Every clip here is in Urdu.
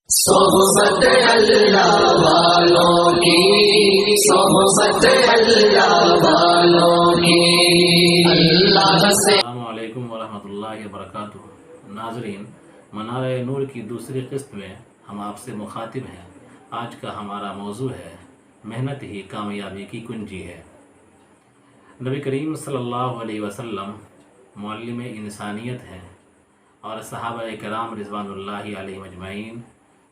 صحبت اللہ والوں کی، صحبت اللہ والوں کی، اللہ سے۔ السلام علیکم ورحمۃ اللہ وبرکاتہ۔ ناظرین، منارہ نور کی دوسری قسط میں ہم آپ سے مخاطب ہیں۔ آج کا ہمارا موضوع ہے محنت ہی کامیابی کی کنجی ہے۔ نبی کریم صلی اللہ علیہ وسلم معلم انسانیت ہیں اور صحابہ کرام رضوان اللہ علیہ اجمعین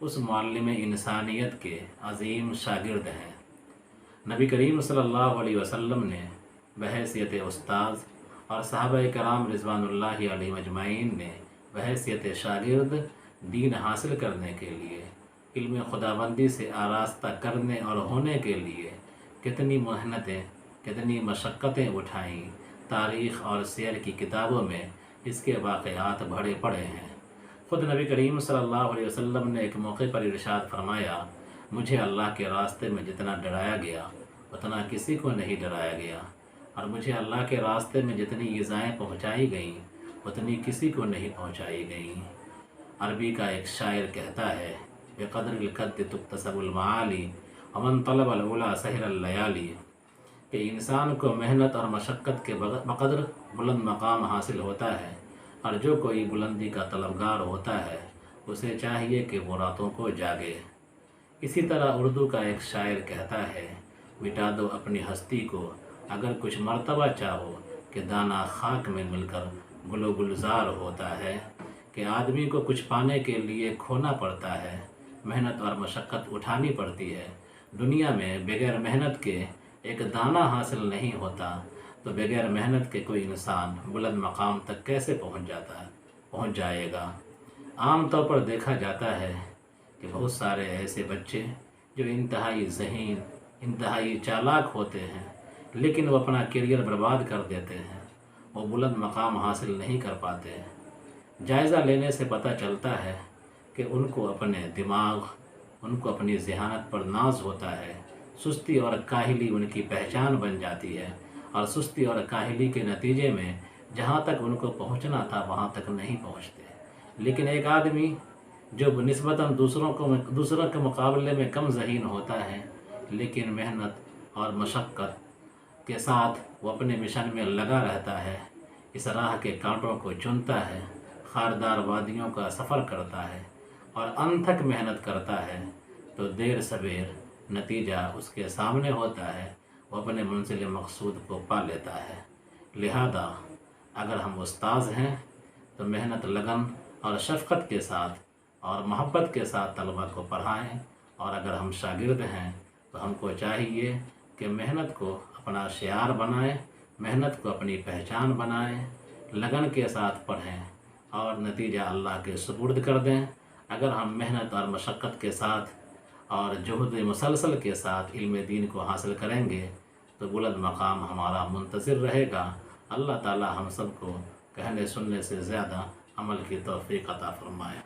اس معلم انسانیت کے عظیم شاگرد ہیں۔ نبی کریم صلی اللہ علیہ وسلم نے بحیثیت استاذ اور صحابہ کرام رضوان اللہ علیہ اجمعین نے بحیثیت شاگرد دین حاصل کرنے کے لیے، علم خداوندی سے آراستہ کرنے اور ہونے کے لیے کتنی محنتیں، کتنی مشقتیں اٹھائیں۔ تاریخ اور سیر کی کتابوں میں اس کے واقعات بھرے پڑے ہیں۔ خود نبی کریم صلی اللہ علیہ وسلم نے ایک موقع پر ارشاد فرمایا، مجھے اللہ کے راستے میں جتنا ڈرایا گیا اتنا کسی کو نہیں ڈرایا گیا، اور مجھے اللہ کے راستے میں جتنی ایذائیں پہنچائی گئیں اتنی کسی کو نہیں پہنچائی گئیں۔ عربی کا ایک شاعر کہتا ہے، بقدر القد تکتسب المعالی ومن طلب العلا سہر اللیالی، کہ انسان کو محنت اور مشقت کے بقدر بلند مقام حاصل ہوتا ہے، اور جو کوئی بلندی کا طلبگار ہوتا ہے اسے چاہیے کہ وہ راتوں کو جاگے۔ اسی طرح اردو کا ایک شاعر کہتا ہے، مٹا دو اپنی ہستی کو اگر کچھ مرتبہ چاہو، کہ دانہ خاک میں مل کر گل و گلزار ہوتا ہے، کہ آدمی کو کچھ پانے کے لیے کھونا پڑتا ہے، محنت اور مشقت اٹھانی پڑتی ہے۔ دنیا میں بغیر محنت کے ایک دانہ حاصل نہیں ہوتا، تو بغیر محنت کے کوئی انسان بلند مقام تک کیسے پہنچ جائے گا۔ عام طور پر دیکھا جاتا ہے کہ بہت سارے ایسے بچے جو انتہائی ذہین، انتہائی چالاک ہوتے ہیں، لیکن وہ اپنا کیریئر برباد کر دیتے ہیں، وہ بلند مقام حاصل نہیں کر پاتے ہیں۔ جائزہ لینے سے پتہ چلتا ہے کہ ان کو اپنے دماغ، ان کو اپنی ذہانت پر ناز ہوتا ہے۔ سستی اور کاہلی ان کی پہچان بن جاتی ہے، اور سستی اور کاہلی کے نتیجے میں جہاں تک ان کو پہنچنا تھا وہاں تک نہیں پہنچتے۔ لیکن ایک آدمی جو نسبتاً دوسروں کے مقابلے میں کم ذہین ہوتا ہے، لیکن محنت اور مشقت کے ساتھ وہ اپنے مشن میں لگا رہتا ہے، اس راہ کے کانٹوں کو چنتا ہے، خاردار وادیوں کا سفر کرتا ہے اور انتھک محنت کرتا ہے، تو دیر سویر نتیجہ اس کے سامنے ہوتا ہے، وہ اپنے منزل مقصود کو پا لیتا ہے۔ لہذا اگر ہم استاذ ہیں تو محنت، لگن اور شفقت کے ساتھ اور محبت کے ساتھ طلبہ کو پڑھائیں، اور اگر ہم شاگرد ہیں تو ہم کو چاہیے کہ محنت کو اپنا شعار بنائیں، محنت کو اپنی پہچان بنائیں، لگن کے ساتھ پڑھیں اور نتیجہ اللہ کے سپرد کر دیں۔ اگر ہم محنت اور مشقت کے ساتھ اور جہد مسلسل کے ساتھ علم دین کو حاصل کریں گے تو بلند مقام ہمارا منتظر رہے گا۔ اللہ تعالی ہم سب کو کہنے سننے سے زیادہ عمل کی توفیق عطا فرمائے۔